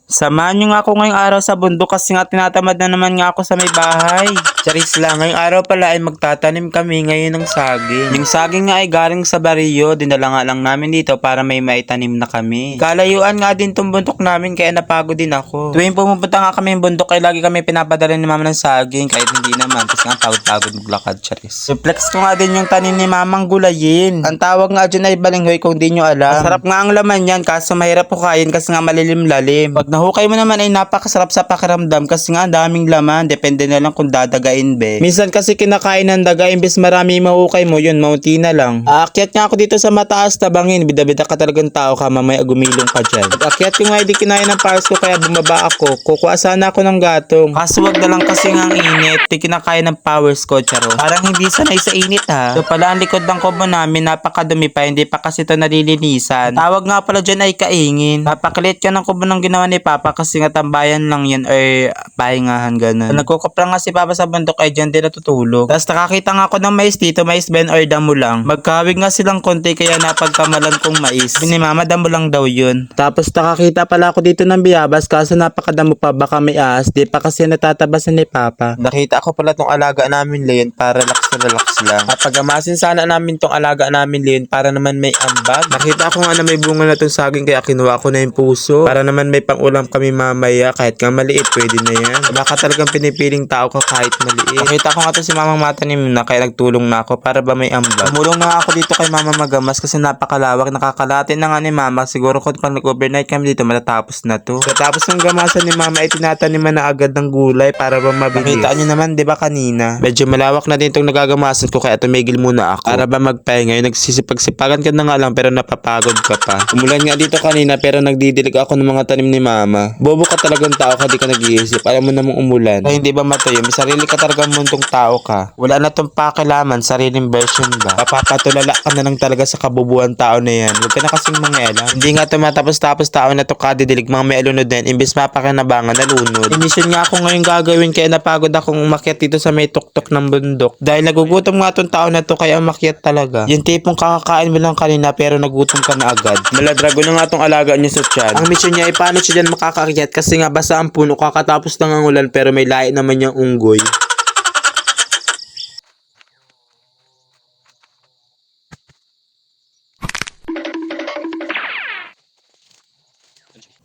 Samahan nyo nga ako ngayong araw sa bundok kasi nga tinatamad na naman nga ako sa may bahay. Charis lang, ngayong araw pala ay magtatanim kami ngayon ng saging. Yung saging nga ay galing sa bariyo, dinala nga lang namin dito para may maitanim na kami. Kalayuan nga din tong bundok namin kaya napagod din ako. Tuwing pumupunta nga kami yung bundok ay lagi kami pinapadala ni mama ng saging kahit hindi naman kasi nga pagod maglakad, charis. Flex ko nga din yung tanim ni mamang gulayin. Ang tawag nga dyan ay balinghoy kung di nyo alam. Masarap nga ang laman yan kaso mahirap hukayin kasi nga malilim-lalim. Pag nahukay mo naman ay napakasarap sa pakiramdam kasi nga ang daming laman. Depende na lang kung dadagain be. Minsan kasi kinakain ng daga imbes marami mahukay mo yun, maunti na lang. Aakyat nga ako dito sa mataas tabangin. Bida-bida ka talagang tao ka, mamaya gumilong ka dyan. Pag akyat ko nga hindi kinaya ng pares ko kaya bumaba ako. Kukuha sana ako ng gatong. Kaso wag na lang kasi nga ang init. Di kinakaya ng powers ko, charo. Parang hindi sanay sa init ha. So pala ang likod ng kubo namin napakadumi pa. Hindi pa kasi ito nalilinisan. Tawag nga pala dyan ay kaingin. Napakalit ka ng kubo ng ginawa ni Papa kasi nga tambayan lang yan or pahingahan ganun. Nagkukopra nga si Papa sa bundok ay dyan din natutulog. Tapos nakakita nga ako ng mais dito, mais ben or damo lang. Magkawig nga silang konti kaya napagkamalan kong mais. Ni Mama damo lang daw yun. Tapos nakakita pala ako dito ng biyabas kaso napakadamo pa baka may ahas. Di pa kasi natatabasan ni Papa. Nakita ko pala tong alaga namin Leon para relax lang. Papagamasin sana namin tong alaga namin Leon para naman may ambag. Nakita ko nga na may bunga na tong saging kaya kinuha ko na yung puso. Para naman may pangulam kami mamaya kahit nga maliit pwede na yan. Baka talagang pinipiling tao ka kahit maliit. Nakita ko nga to si mamang matanim na kaya nagtulong na ako para ba may ambag. Tumulong na ako dito kay mama magamas kasi napakalawak. Nakakalate na nga ni mama. Siguro kung pag nag-overnight kami dito matatapos na to. Katapos ng gamasan ni mama ay tinataniman na agad ng gulay para ba mabilis. Nakita nyo naman diba kanina? Medyo malawak na din itong nagagamasan ko kaya tumigil muna ako. Para ba magpahinga. Yung nagsisipag-sipagan ka na nga lang pero napapagod ka pa. Umulan nga dito kanina pero nagdidilig ako ng mga tanim ni mama. Bobo ka talagang tao ka, di ka nag-iisip. Alam mo namang umulan. Ay hindi ba matuyo? May sarili ka talagang mundong tao ka. Wala na tong pakilaman, sariling version ba? Papapatulala ka na lang talaga sa kabubuan tao na yan. Huwag ka na kasing mangyala. Hindi nga tumatapos-tapos tao na to kadidilig mga may alunod din. Imbis mapakinabangan, nalunod. Inisyon nga ako ngayon gagawin kaya napagod akong umakyat dito sa may tuktok ng bundok. Dahil nagugutom nga tong tao na to kaya umakyat talaga. Yung tipong kakakain mo lang kanina pero nagutom ka na agad. Maladrago na nga tong alaga niya sa tiyan. Ang mission niya ay paano siya dyan makakakyat kasi nga basa ang puno kakatapos lang ang ulan pero may lahi naman yung unggoy.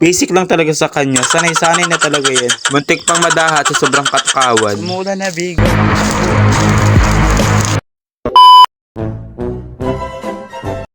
Basic lang talaga sa kanya. Sanay-sanay na talaga yan. Muntik pang madahat sa sobrang katakawan. Umulan na bigo.